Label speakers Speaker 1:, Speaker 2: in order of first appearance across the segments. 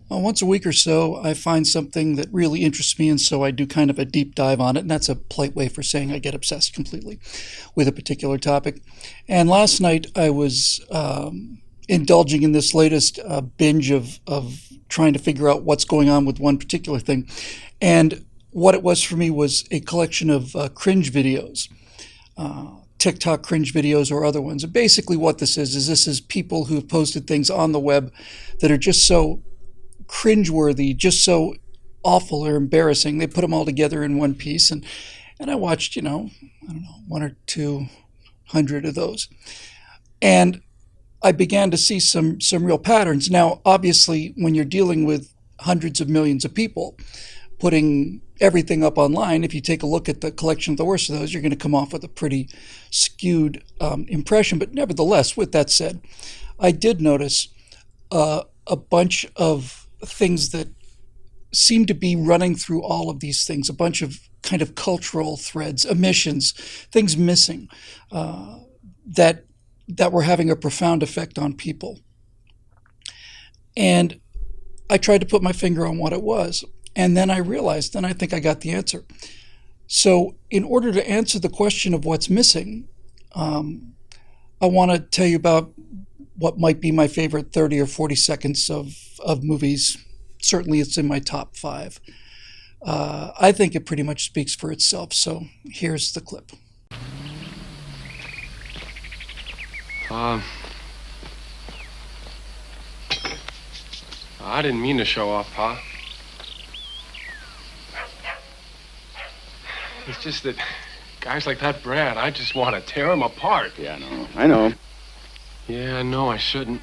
Speaker 1: Once a week or so, I find something that really interests me, and so I do kind of a deep dive on it. And that's a polite way for saying I get obsessed completely with a particular topic. And last night, I was indulging in this latest binge of trying to figure out what's going on with one particular thing. And what it was for me was a collection of cringe videos. TikTok cringe videos or other ones. And basically, what this is people who have posted things on the web that are just so cringeworthy, just so awful or embarrassing. They put them all together in one piece, and I watched, I don't know, 1 or 200 of those, and I began to see some real patterns. Now, obviously, when you're dealing with hundreds of millions of people putting everything up online, if you take a look at the collection of the worst of those, you're going to come off with a pretty skewed impression. But nevertheless, with that said, I did notice a bunch of things that seem to be running through all of these things, a bunch of kind of cultural threads, omissions, things missing that were having a profound effect on people. And I tried to put my finger on what it was. And then I realized, then I think I got the answer. So in order to answer the question of what's missing, I want to tell you about what might be my favorite 30 or 40 seconds of movies. Certainly it's in my top 5. I think it pretty much speaks for itself. So here's the clip.
Speaker 2: I didn't mean to show off, Pa. It's just that guys like that Brad, I just want to tear him apart.
Speaker 3: Yeah, I know.
Speaker 2: Yeah, I know I shouldn't.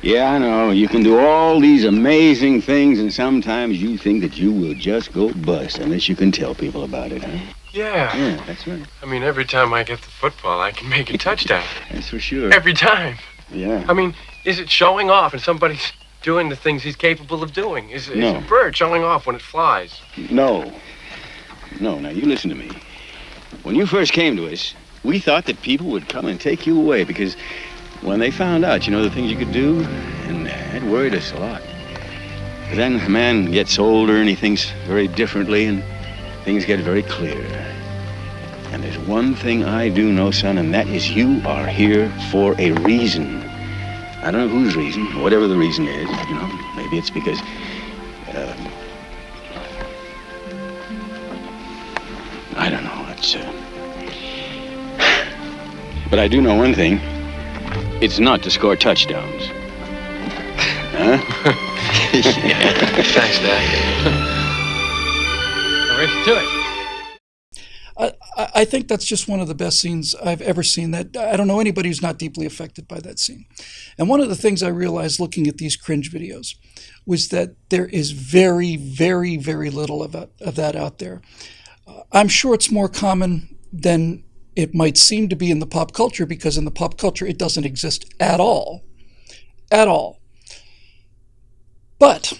Speaker 3: Yeah, I know. You can do all these amazing things, and sometimes you think that you will just go bust unless you can tell people about it, huh?
Speaker 2: Yeah.
Speaker 3: Yeah, that's right.
Speaker 2: I mean, every time I get the football, I can make a touchdown.
Speaker 3: That's for sure.
Speaker 2: Every time.
Speaker 3: Yeah.
Speaker 2: I mean, is it showing off and somebody's doing the things he's capable of doing? Is
Speaker 3: No.
Speaker 2: a bird showing off when it flies?
Speaker 3: No. No, now you listen to me. When you first came to us, we thought that people would come and take you away because when they found out, the things you could do, and it worried us a lot. But then a man gets older and he thinks very differently and things get very clear. And there's one thing I do know, son, and that is you are here for a reason. I don't know whose reason, whatever the reason is, maybe it's because, I don't know, but I do know one thing. It's not to score touchdowns. Huh?
Speaker 2: Thanks, Dad. All right, do it.
Speaker 1: I think that's just one of the best scenes I've ever seen. That I don't know anybody who's not deeply affected by that scene. And one of the things I realized looking at these cringe videos was that there is very, very, very little of that out there. I'm sure it's more common than it might seem to be in the pop culture, because in the pop culture it doesn't exist at all. At all. But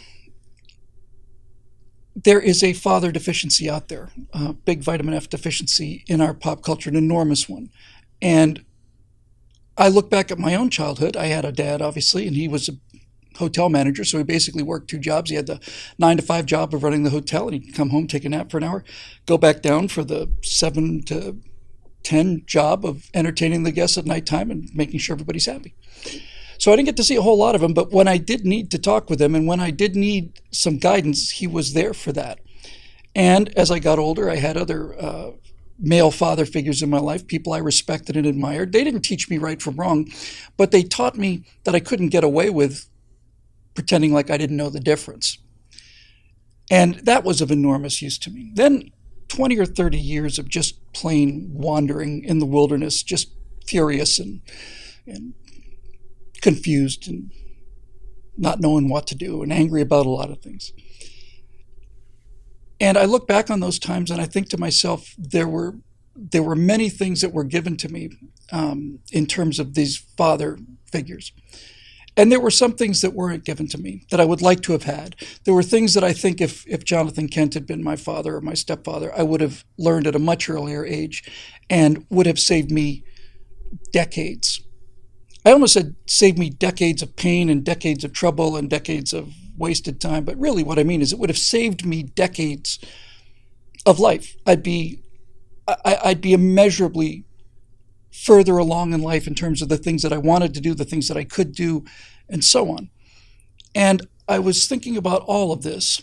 Speaker 1: there is a father deficiency out there, a big vitamin F deficiency in our pop culture, an enormous one. And I look back at my own childhood. I had a dad, obviously, and he was a hotel manager, so he basically worked 2 jobs. He had the 9 to 5 job of running the hotel, and he'd come home, take a nap for an hour, go back down for the 7 to 10 job of entertaining the guests at nighttime and making sure everybody's happy. So I didn't get to see a whole lot of him, but when I did need to talk with him and when I did need some guidance, he was there for that. And as I got older, I had other male father figures in my life, people I respected and admired. They didn't teach me right from wrong, but they taught me that I couldn't get away with pretending like I didn't know the difference. And that was of enormous use to me. Then 20 or 30 years of just plain wandering in the wilderness, just furious and confused and not knowing what to do and angry about a lot of things. And I look back on those times and I think to myself, there were many things that were given to me in terms of these father figures. And there were some things that weren't given to me that I would like to have had. There were things that I think if Jonathan Kent had been my father or my stepfather, I would have learned at a much earlier age and would have saved me decades. I almost said saved me decades of pain and decades of trouble and decades of wasted time, but really what I mean is it would have saved me decades of life. I'd be immeasurably further along in life in terms of the things that I wanted to do, the things that I could do, and so on. And I was thinking about all of this,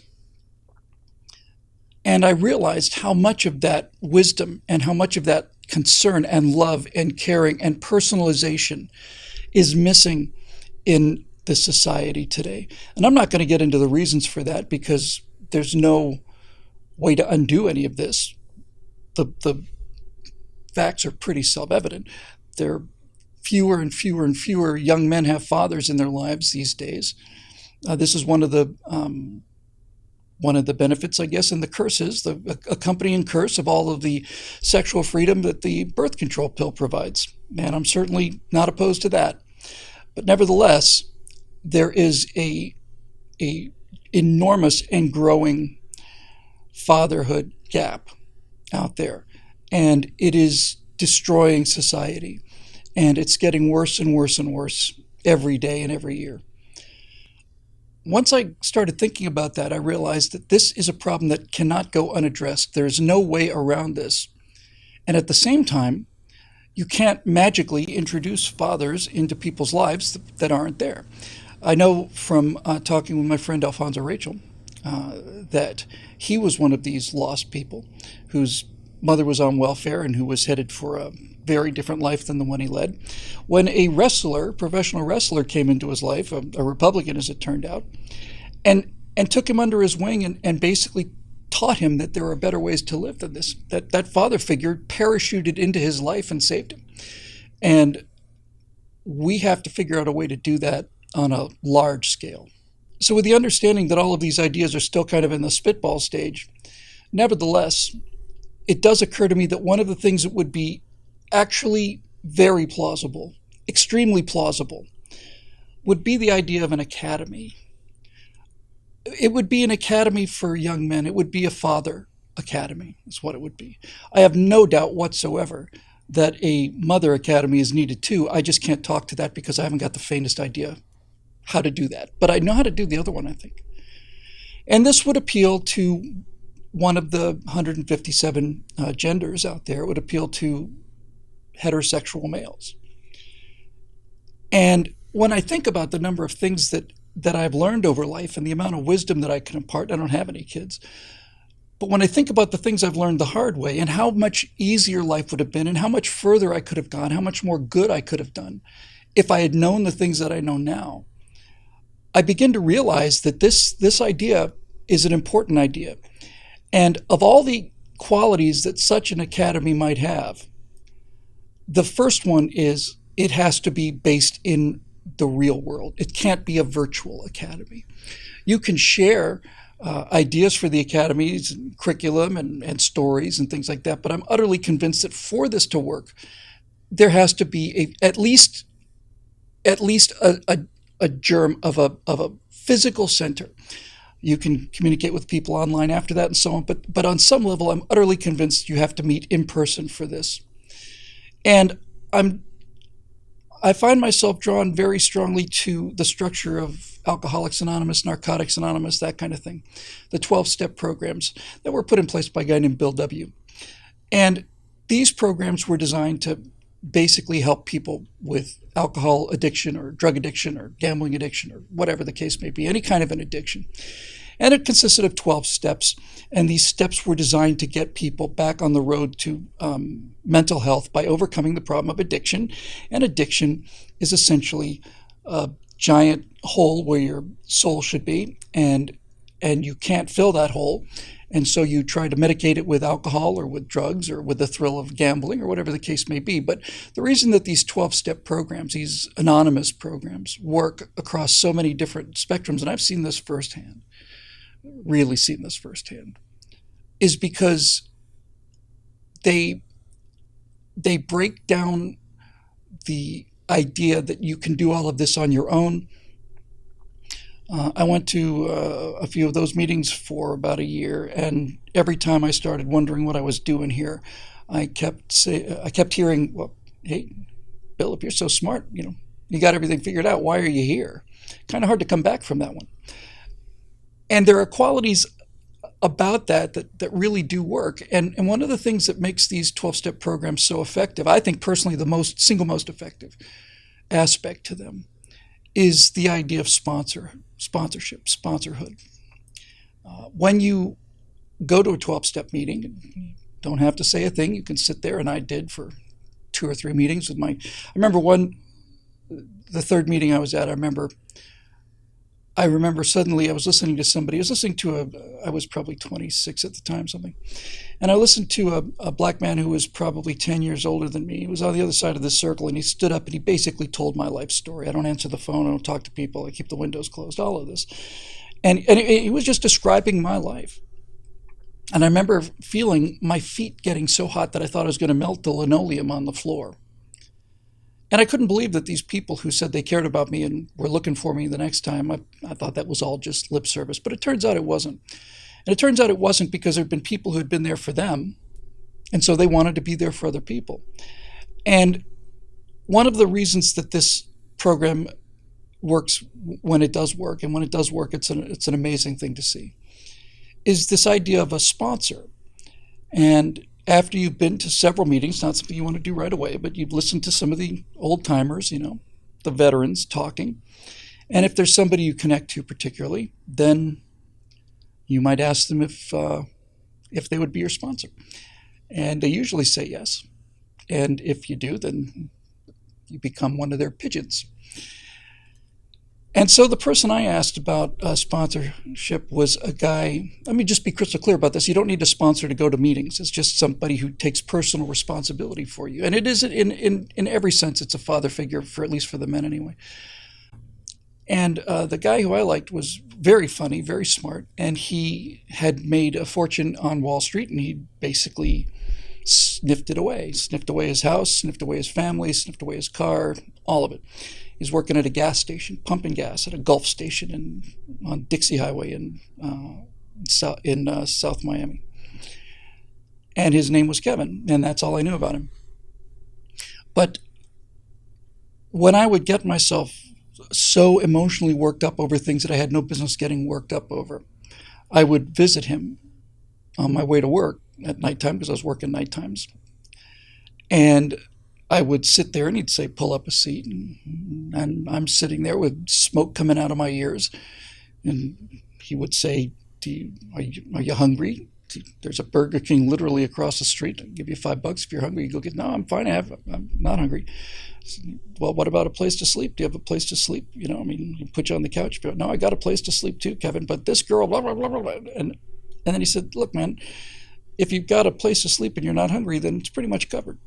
Speaker 1: and I realized how much of that wisdom and how much of that concern and love and caring and personalization is missing in the society today. And I'm not going to get into the reasons for that because there's no way to undo any of this. The facts are pretty self-evident. There are fewer and fewer and fewer young men have fathers in their lives these days. This is one of the benefits, I guess, and the curses, the accompanying curse of all of the sexual freedom that the birth control pill provides. And I'm certainly not opposed to that. But nevertheless, there is a enormous and growing fatherhood gap out there. And it is destroying society. And it's getting worse and worse and worse every day and every year. Once I started thinking about that, I realized that this is a problem that cannot go unaddressed. There's no way around this. And at the same time, you can't magically introduce fathers into people's lives that aren't there. I know from talking with my friend Alfonso Rachel that he was one of these lost people whose mother was on welfare and who was headed for a very different life than the one he led. When a professional wrestler came into his life, a Republican as it turned out, and took him under his wing and basically taught him that there are better ways to live than this, that father figure parachuted into his life and saved him. And we have to figure out a way to do that on a large scale. So with the understanding that all of these ideas are still kind of in the spitball stage, nevertheless, it does occur to me that one of the things that would be actually very plausible, extremely plausible, would be the idea of an academy. It would be an academy for young men. It would be a father academy, is what it would be. I have no doubt whatsoever that a mother academy is needed too. I just can't talk to that because I haven't got the faintest idea how to do that. But I know how to do the other one, I think. And this would appeal to one of the 157 genders out there. It would appeal to heterosexual males. And when I think about the number of things that I've learned over life and the amount of wisdom that I can impart, I don't have any kids, but when I think about the things I've learned the hard way and how much easier life would have been and how much further I could have gone, how much more good I could have done if I had known the things that I know now, I begin to realize that this idea is an important idea. And of all the qualities that such an academy might have, the first one is it has to be based in the real world. It can't be a virtual academy. You can share ideas for the academies, and curriculum and stories and things like that, but I'm utterly convinced that for this to work, there has to be at least a germ of a physical center. You can communicate with people online after that and so on, but on some level, I'm utterly convinced you have to meet in person for this. And I find myself drawn very strongly to the structure of Alcoholics Anonymous, Narcotics Anonymous, that kind of thing, the 12-step programs that were put in place by a guy named Bill W. And these programs were designed to basically help people with alcohol addiction or drug addiction or gambling addiction or whatever the case may be, any kind of an addiction. And it consisted of 12 steps, and these steps were designed to get people back on the road to mental health by overcoming the problem of addiction. And addiction is essentially a giant hole where your soul should be, and you can't fill that hole. And so you try to medicate it with alcohol or with drugs or with the thrill of gambling or whatever the case may be. But the reason that these 12-step programs, these anonymous programs, work across so many different spectrums, and I've seen this firsthand, really seen this firsthand, is because they break down the idea that you can do all of this on your own. I went to a few of those meetings for about a year, and every time I started wondering what I was doing here, I kept hearing, well, hey, Bill, if you're so smart, you got everything figured out, why are you here? Kind of hard to come back from that one. And there are qualities about that really do work. And one of the things that makes these 12-step programs so effective, I think personally the single most effective aspect to them, is the idea of sponsorship, sponsorhood. When you go to a 12-step meeting, you don't have to say a thing. You can sit there, and I did for 2 or 3 meetings with I remember the third meeting I was at, I remember suddenly I was listening to somebody. I was probably 26 at the time, something. And I listened to a black man who was probably 10 years older than me. He was on the other side of this circle, and he stood up and he basically told my life story. I don't answer the phone. I don't talk to people. I keep the windows closed, all of this. And he was just describing my life. And I remember feeling my feet getting so hot that I thought I was going to melt the linoleum on the floor. And I couldn't believe that these people who said they cared about me and were looking for me the next time, I thought that was all just lip service. But it turns out it wasn't. And it turns out it wasn't because there had been people who had been there for them, and so they wanted to be there for other people. And one of the reasons that this program works when it does work, and when it does work, it's an amazing thing to see, is this idea of a sponsor. And after you've been to several meetings, not something you want to do right away, but you've listened to some of the old timers, the veterans talking. And if there's somebody you connect to particularly, then you might ask them if they would be your sponsor. And they usually say yes. And if you do, then you become one of their pigeons. And so the person I asked about sponsorship was a guy. Let me just be crystal clear about this. You don't need a sponsor to go to meetings. It's just somebody who takes personal responsibility for you. And it is in every sense, it's a father figure, at least for the men anyway. And the guy who I liked was very funny, very smart, and he had made a fortune on Wall Street, and he basically sniffed away his house, sniffed away his family, sniffed away his car, all of it. He's working at a gas station, pumping gas at a Gulf station on Dixie Highway in South Miami. And his name was Kevin, and that's all I knew about him. But when I would get myself so emotionally worked up over things that I had no business getting worked up over, I would visit him on my way to work at nighttime, because I was working night times. And I would sit there, and he'd say, pull up a seat. And I'm sitting there with smoke coming out of my ears. And he would say, are you hungry? There's a Burger King literally across the street. I'll give you $5 if you're hungry. You go get, no, I'm fine. I'm not hungry. Well, what about a place to sleep? Do you have a place to sleep? You put you on the couch. But no, I got a place to sleep too, Kevin. But this girl, blah, blah, blah, blah, blah. And then he said, look, man, if you've got a place to sleep and you're not hungry, then it's pretty much covered.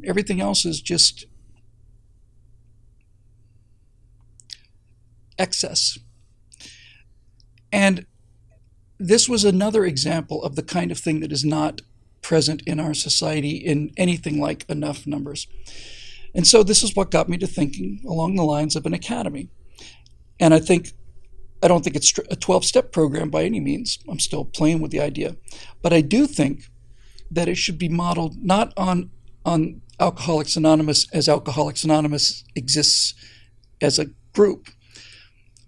Speaker 1: Everything else is just excess. And this was another example of the kind of thing that is not present in our society in anything like enough numbers. And so this is what got me to thinking along the lines of an academy. And I don't think it's a 12-step program by any means. I'm still playing with the idea. But I do think that it should be modeled not on Alcoholics Anonymous as Alcoholics Anonymous exists as a group,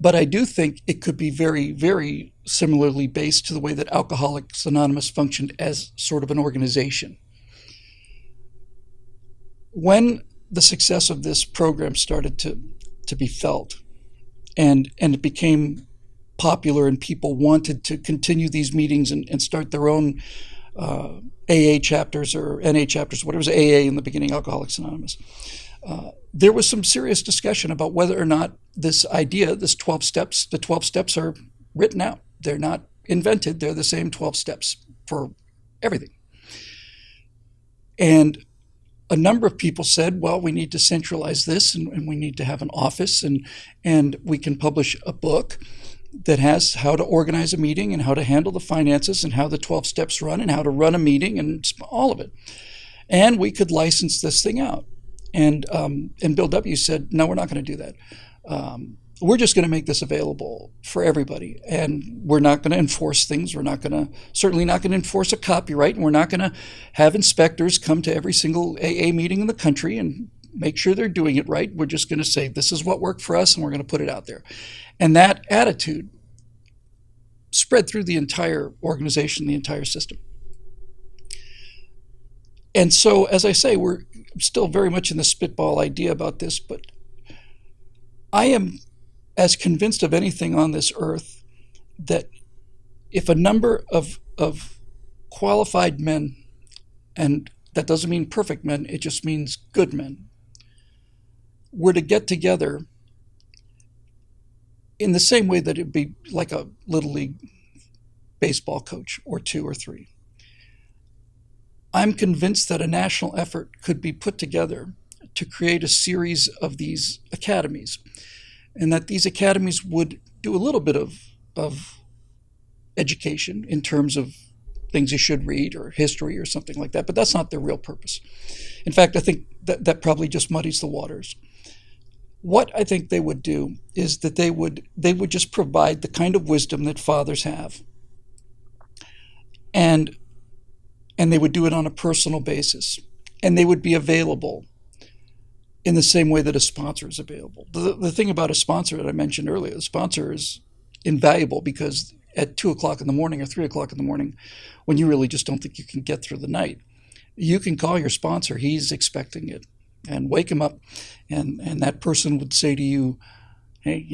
Speaker 1: but I do think it could be very, very similarly based to the way that Alcoholics Anonymous functioned as sort of an organization. When the success of this program started to be felt, and it became popular, and people wanted to continue these meetings and start their own AA chapters or NA chapters, whatever was AA in the beginning, Alcoholics Anonymous. There was some serious discussion about whether or not this idea, the 12 steps are written out. They're not invented. They're the same 12 steps for everything. And a number of people said, well, we need to centralize this, and we need to have an office, and we can publish a book that has how to organize a meeting and how to handle the finances and how the 12 steps run and how to run a meeting and all of it. And we could license this thing out. And Bill W. said, no, we're not going to do that. We're just going to make this available for everybody. And we're not going to enforce things. Certainly not going to enforce a copyright. And we're not going to have inspectors come to every single AA meeting in the country and make sure they're doing it right. We're just going to say, this is what worked for us, and we're going to put it out there. And that attitude spread through the entire organization, the entire system. And so, as I say, we're still very much in the spitball idea about this, but I am as convinced of anything on this earth that if a number of qualified men, and that doesn't mean perfect men, it just means good men, were to get together in the same way that it'd be like a little league baseball coach or two or three, I'm convinced that a national effort could be put together to create a series of these academies, and that these academies would do a little bit of education in terms of things you should read or history or something like that, but that's not their real purpose. In fact, I think that probably just muddies the waters. What I think they would do is that they would just provide the kind of wisdom that fathers have, and they would do it on a personal basis, and they would be available in the same way that a sponsor is available. The thing about a sponsor that I mentioned earlier, the sponsor is invaluable because at 2 o'clock in the morning or 3 o'clock in the morning, when you really just don't think you can get through the night, you can call your sponsor. He's expecting it, and wake him up, and that person would say to you, hey,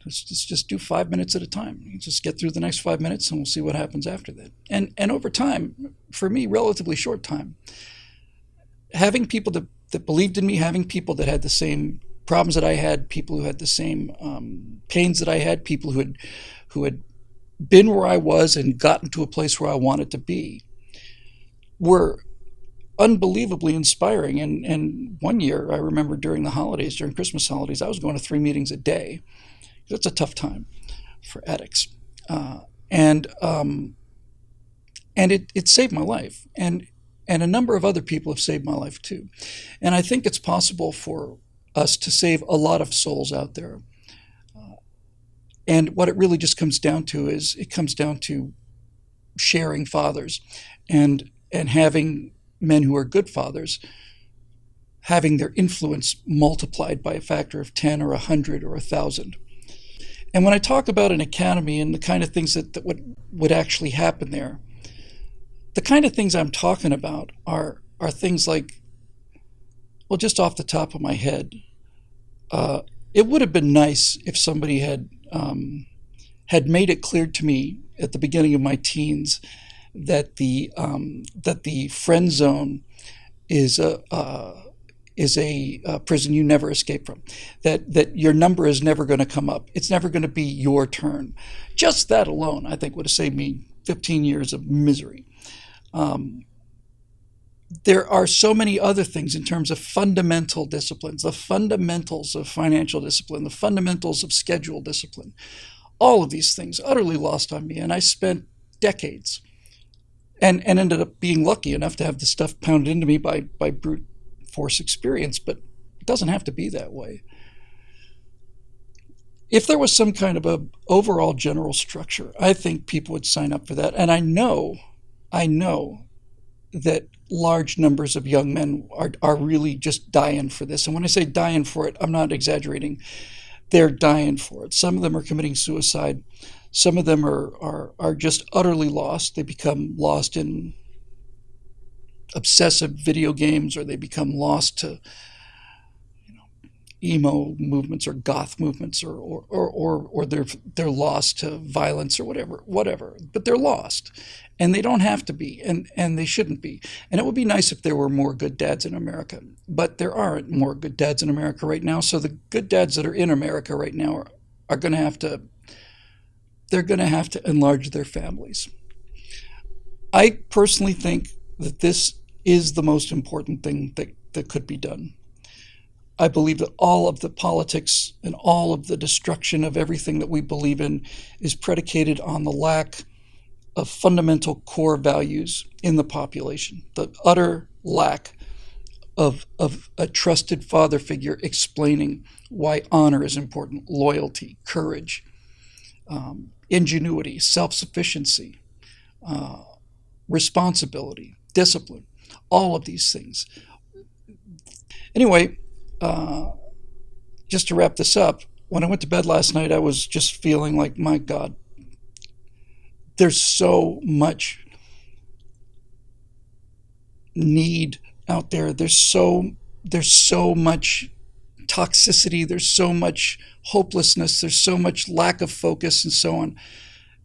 Speaker 1: let's just do 5 minutes at a time. You just get through the next 5 minutes, and we'll see what happens after that. And over time, for me, relatively short time, having people that believed in me, having people that had the same problems that I had, people who had the same pains that I had, people who had been where I was and gotten to a place where I wanted to be, were unbelievably inspiring. And one year, I remember during Christmas holidays, I was going to 3 meetings a day. That's a tough time for addicts. And it saved my life. And a number of other people have saved my life too. And I think it's possible for us to save a lot of souls out there. And what it really just comes down to is it comes down to sharing fathers and having men who are good fathers, having their influence multiplied by a factor of 10 or 100 or 1,000. And when I talk about an academy and the kind of things that would actually happen there, the kind of things I'm talking about are things like, well, just off the top of my head, it would have been nice if somebody had made it clear to me at the beginning of my teens that the friend zone is a prison you never escape from, that your number is never going to come up. It's never going to be your turn. Just that alone, I think, would have saved me 15 years of misery. There are so many other things in terms of fundamental disciplines, the fundamentals of financial discipline, the fundamentals of schedule discipline, all of these things utterly lost on me. And I spent decades and ended up being lucky enough to have the stuff pounded into me by brute force experience, but it doesn't have to be that way. If there was some kind of a overall general structure, I think people would sign up for that. And I know that large numbers of young men are really just dying for this. And when I say dying for it, I'm not exaggerating. They're dying for it. Some of them are committing suicide. Some of them are just utterly lost. They become lost in obsessive video games, or they become lost to emo movements or goth movements, or they're lost to violence or whatever. But they're lost, and they don't have to be, and they shouldn't be. And it would be nice if there were more good dads in America, but there aren't more good dads in America right now. So the good dads that are in America right now are going to have to. They're going to have to enlarge their families. I personally think that this is the most important thing that could be done. I believe that all of the politics and all of the destruction of everything that we believe in is predicated on the lack of fundamental core values in the population, the utter lack of a trusted father figure explaining why honor is important, loyalty, courage, ingenuity, self-sufficiency, responsibility, discipline, all of these things. Anyway, just to wrap this up, when I went to bed last night, I was just feeling like, my God, there's so much need out there. There's so much toxicity. There's so much hopelessness. There's so much lack of focus and so on.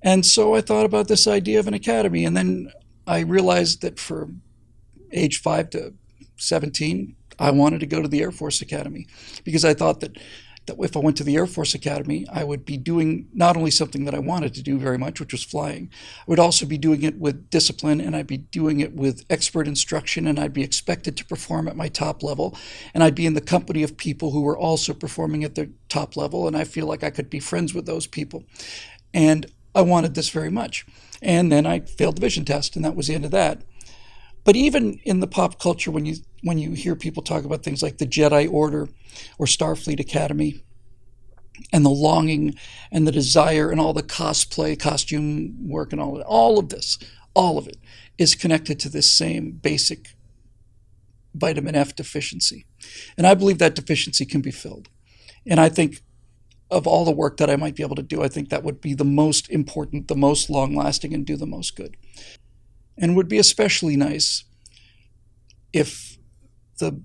Speaker 1: And so I thought about this idea of an academy. And then I realized that for age 5 to 17, I wanted to go to the Air Force Academy because I thought that if I went to the Air Force Academy, I would be doing not only something that I wanted to do very much, which was flying, I would also be doing it with discipline, and I'd be doing it with expert instruction, and I'd be expected to perform at my top level, and I'd be in the company of people who were also performing at their top level, and I feel like I could be friends with those people. And I wanted this very much. And then I failed the vision test, and that was the end of that. But even in the pop culture, when you hear people talk about things like the Jedi Order or Starfleet Academy, and the longing and the desire and all the cosplay, costume work and all of it is connected to this same basic vitamin F deficiency. And I believe that deficiency can be filled. And I think of all the work that I might be able to do, I think that would be the most important, the most long-lasting, and do the most good. And would be especially nice if the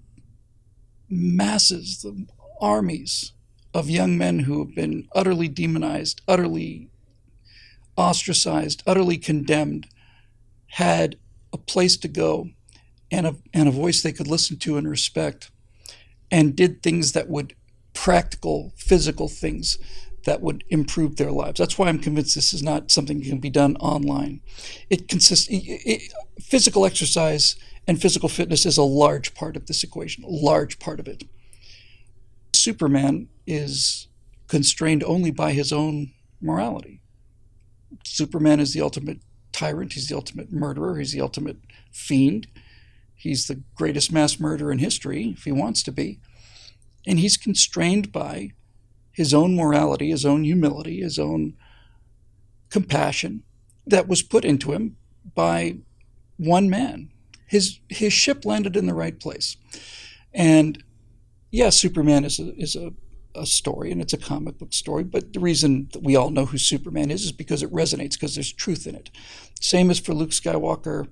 Speaker 1: masses, the armies of young men who have been utterly demonized, utterly ostracized, utterly condemned, had a place to go and a voice they could listen to and respect, and did things that would, practical, physical things that would improve their lives. That's why I'm convinced this is not something that can be done online. Physical exercise and physical fitness is a large part of this equation, a large part of it. Superman is constrained only by his own morality. Superman is the ultimate tyrant. He's the ultimate murderer. He's the ultimate fiend. He's the greatest mass murderer in history, if he wants to be. And he's constrained by his own morality, his own humility, his own compassion that was put into him by one man. His ship landed in the right place. And yes, Superman is a story, and it's a comic book story, but the reason that we all know who Superman is because it resonates, because there's truth in it. Same as for Luke Skywalker,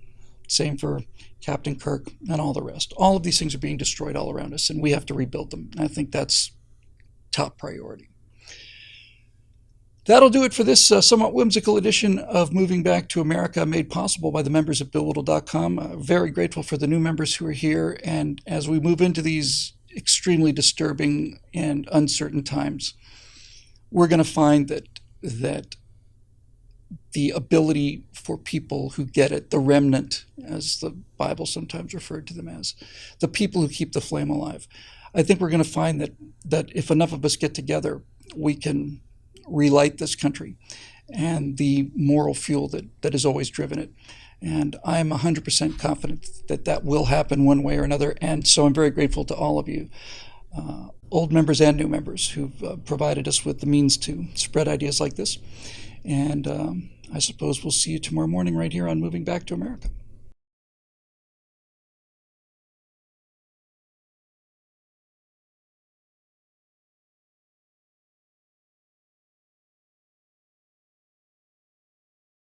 Speaker 1: same for Captain Kirk, and all the rest. All of these things are being destroyed all around us, and we have to rebuild them. And I think that's top priority. That'll do it for this somewhat whimsical edition of Moving Back to America, made possible by the members of BillWhittle.com. Very grateful for the new members who are here, and as we move into these extremely disturbing and uncertain times, we're going to find that the ability for people who get it, the remnant, as the Bible sometimes referred to them as, the people who keep the flame alive, I think we're going to find that if enough of us get together, we can relight this country and the moral fuel that has always driven it. And I'm 100% confident that will happen one way or another. And so I'm very grateful to all of you, old members and new members, who've provided us with the means to spread ideas like this. And I suppose we'll see you tomorrow morning right here on Moving Back to America.